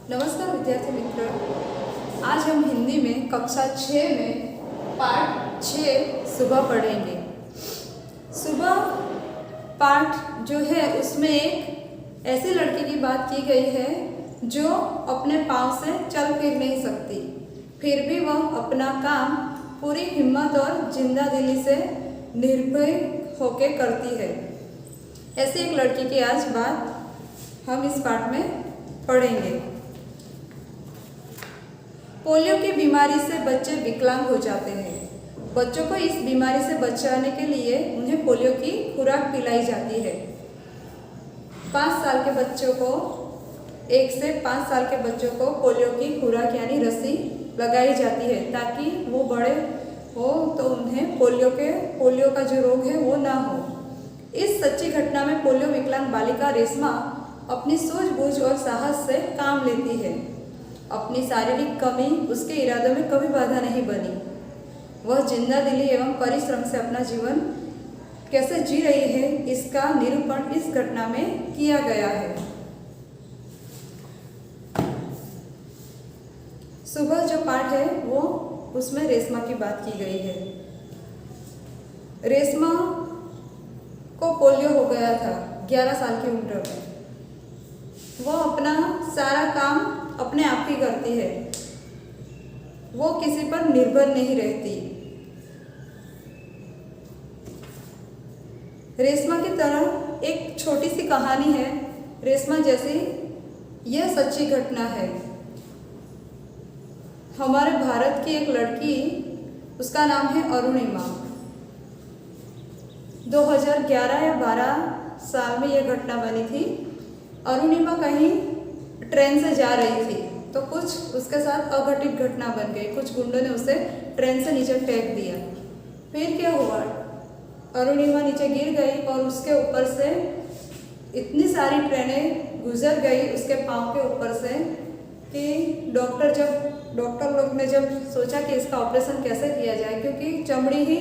नमस्कार विद्यार्थी मित्र। आज हम हिंदी में कक्षा 6 में पाठ 6 सुबह पढ़ेंगे। सुबह पाठ जो है उसमें एक ऐसी लड़की की बात की गई है जो अपने पाँव से चल फिर नहीं सकती, फिर भी वह अपना काम पूरी हिम्मत और जिंदा दिली से निर्भय होकर करती है। ऐसी एक लड़की की आज बात हम इस पाठ में पढ़ेंगे। पोलियो की बीमारी से बच्चे विकलांग हो जाते हैं। बच्चों को इस बीमारी से बचाने के लिए उन्हें पोलियो की खुराक पिलाई जाती है। 5 साल के बच्चों को 1 से 5 साल के बच्चों को पोलियो की खुराक यानी रस्सी लगाई जाती है ताकि वो बड़े हो तो उन्हें पोलियो का जो रोग है वो ना हो। इस सच्ची घटना में पोलियो विकलांग बालिका रेशमा अपनी सूझबूझ और साहस से काम लेती है। अपनी शारीरिक कमी उसके इरादों में कभी बाधा नहीं बनी। वह जिंदा दिली एवं परिश्रम से अपना जीवन कैसे जी रही है इसका निरूपण इस घटना में किया गया है। सुबह जो पाठ है वो उसमें रेशमा की बात की गई है। रेशमा को पोलियो हो गया था 11 साल की उम्र में। वो अपना सारा काम अपने आप ही करती है, वो किसी पर निर्भर नहीं रहती। रेशमा की तरह एक छोटी सी कहानी है रेशमा जैसी, यह सच्ची घटना है। हमारे भारत की एक लड़की, उसका नाम है अरुणिमा। 2011 या 12 साल में यह घटना बनी थी। अरुणिमा कहीं ट्रेन से जा रही थी तो कुछ उसके साथ अघटित घटना बन गई। कुछ गुंडों ने उसे ट्रेन से नीचे फेंक दिया। फिर क्या हुआ, अरुणिमा नीचे गिर गई और उसके ऊपर से इतनी सारी ट्रेनें गुजर गई उसके पाँव के ऊपर से कि डॉक्टर लोग ने जब सोचा कि इसका ऑपरेशन कैसे किया जाए, क्योंकि चमड़ी ही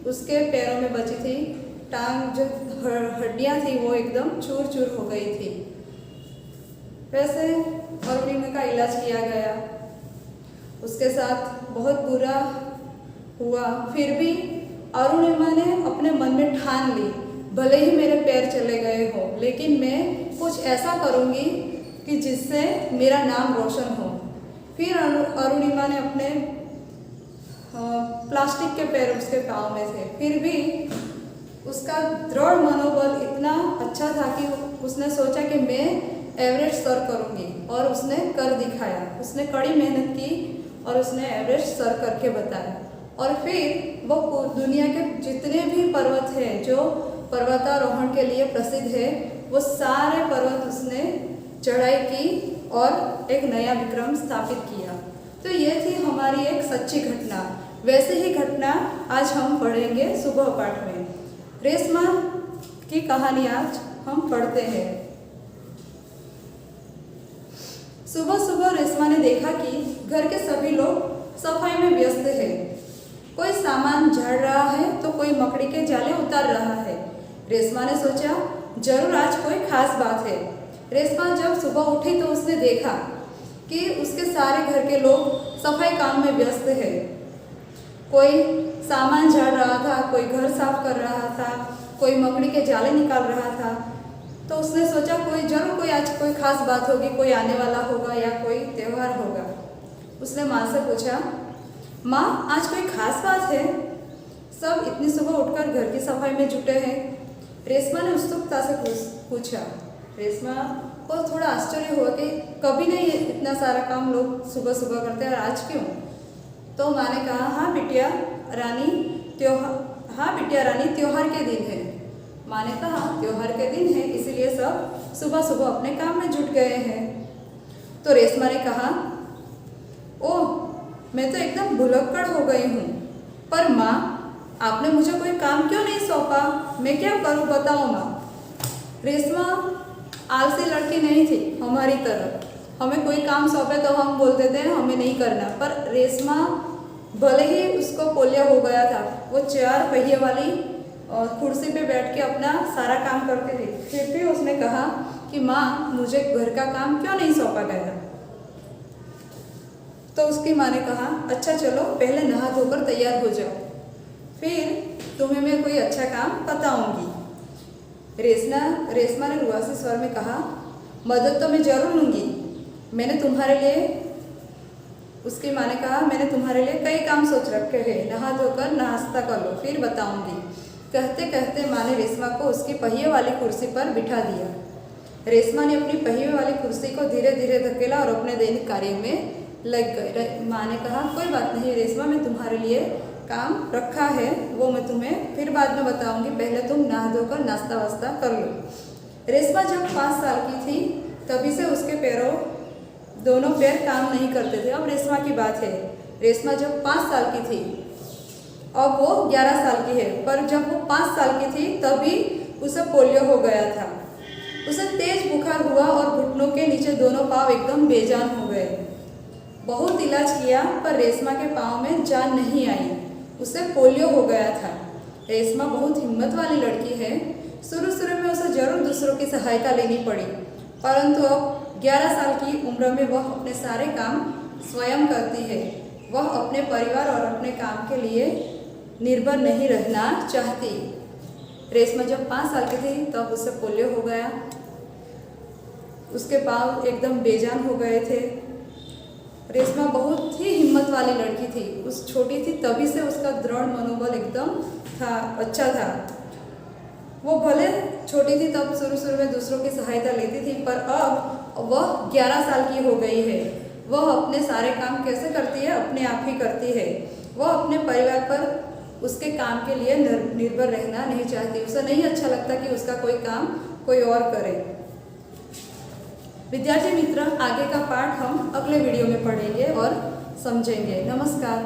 उसके पैरों में बची थी, टांग जो हड्डियाँ थी वो एकदम चूर चूर हो गई थी। वैसे अरुणिमा का इलाज किया गया, उसके साथ बहुत बुरा हुआ। फिर भी अरुणिमा ने अपने मन में ठान ली, भले ही मेरे पैर चले गए हो लेकिन मैं कुछ ऐसा करूँगी कि जिससे मेरा नाम रोशन हो। फिर अरुणिमा ने अपने प्लास्टिक के पैर उसके पाँव में थे, फिर भी उसका दृढ़ मनोबल इतना अच्छा था कि उसने सोचा कि मैं एवरेस्ट सर करूँगी, और उसने कर दिखाया। उसने कड़ी मेहनत की और उसने एवरेस्ट सर करके बताया। और फिर वो दुनिया के जितने भी पर्वत हैं जो पर्वतारोहण के लिए प्रसिद्ध है, वो सारे पर्वत उसने चढ़ाई की और एक नया विक्रम स्थापित किया। तो ये थी हमारी एक सच्ची घटना। वैसे ही घटना आज हम पढ़ेंगे सुबह पाठ में। रेशमा की कहानी आज हम पढ़ते हैं। सुबह सुबह रेशमा ने देखा कि घर के सभी लोग सफाई में व्यस्त हैं। कोई सामान झाड़ रहा है तो कोई मकड़ी के जाले उतार रहा है। रेशमा ने सोचा जरूर आज कोई खास बात है। रेशमा जब सुबह उठी तो उसने देखा कि उसके सारे घर के लोग सफाई काम में व्यस्त है। कोई सामान झाड़ रहा था, कोई घर साफ कर रहा था, कोई मकड़ी के जाले निकाल रहा था। तो उसने सोचा कोई आज कोई खास बात होगी, कोई आने वाला होगा या कोई त्यौहार होगा। उसने माँ से पूछा, माँ आज कोई खास बात है? सब इतनी सुबह उठकर घर की सफाई में जुटे हैं। रेशमा ने उत्सुकता से पूछा। रेशमा को थोड़ा आश्चर्य हुआ कि कभी नहीं इतना सारा काम लोग सुबह सुबह करते हैं और आज क्यों? तो माँ ने कहा, हाँ बिटिया रानी त्योहार के दिन है। माँ ने कहा त्योहार के दिन है इसीलिए सब सुबह सुबह अपने काम में जुट गए हैं। तो रेशमा ने कहा, ओह मैं तो एकदम भुलक्कड़ हो गई हूँ, पर माँ आपने मुझे कोई काम क्यों नहीं सौंपा? मैं क्या करूँ बताओ माँ। रेशमा आलसी लड़की नहीं थी हमारी तरह। हमें कोई काम सौंपे तो हम बोल देते हैं हमें नहीं करना, पर रेशमा भले ही उसको पोलियो हो गया था, वो 4 पहिए वाली कुर्सी पे बैठ के अपना सारा काम करती थी, फिर भी उसने कहा कि माँ मुझे घर का काम क्यों नहीं सौंपा गया। तो उसकी माँ ने कहा अच्छा चलो पहले नहा धोकर तैयार हो जाओ, फिर तुम्हें मैं कोई अच्छा काम बताऊंगी। रेशमा ने रुआसी स्वर में कहा मदद तो मैं जरूर लूँगी, मैंने तुम्हारे लिए उसकी माँ ने कहा मैंने तुम्हारे लिए कई काम सोच रखे हैं, नहा धोकर नाश्ता कर लो फिर बताऊंगी। कहते कहते माँ ने रेशमा को उसकी पहिए वाली कुर्सी पर बिठा दिया। रेशमा ने अपनी पहिए वाली कुर्सी को धीरे धीरे धकेला और अपने दैनिक कार्य में लग गई। माँ ने कहा कोई बात नहीं रेशमा, मैं तुम्हारे लिए काम रखा है वो मैं तुम्हें फिर बाद में बताऊंगी, पहले तुम नहा धोकर नाश्ता वास्ता कर लो। रेशमा जब 5 साल की थी तभी से उसके दोनों पैर काम नहीं करते थे। अब रेशमा की बात है, रेशमा जब 5 साल की थी, अब वो 11 साल की है, पर जब वो 5 साल की थी तभी उसे पोलियो हो गया था। उसे तेज बुखार हुआ और घुटनों के नीचे दोनों पाँव एकदम बेजान हो गए। बहुत इलाज किया पर रेशमा के पाँव में जान नहीं आई, उसे पोलियो हो गया था। रेशमा बहुत हिम्मत वाली लड़की है, शुरू में उसे जरूर दूसरों की सहायता लेनी पड़ी, परंतु अब 11 साल की उम्र में वह अपने सारे काम स्वयं करती है। वह अपने परिवार और अपने काम के लिए निर्भर नहीं रहना चाहती। रेशमा जब 5 साल की थी तब उसे पोलियो हो गया, उसके पाँव एकदम बेजान हो गए थे। रेशमा बहुत ही हिम्मत वाली लड़की थी, उस छोटी थी तभी से उसका दृढ़ मनोबल एकदम अच्छा था। वो भले छोटी थी तब शुरू में दूसरों की सहायता लेती थी, पर अब वह 11 साल की हो गई है। वह अपने सारे काम कैसे करती है, अपने आप ही करती है। वह अपने परिवार पर उसके काम के लिए निर्भर रहना नहीं चाहती। उसे नहीं अच्छा लगता कि उसका कोई काम कोई और करे। विद्यार्थी मित्र, आगे का पाठ हम अगले वीडियो में पढ़ेंगे और समझेंगे। नमस्कार।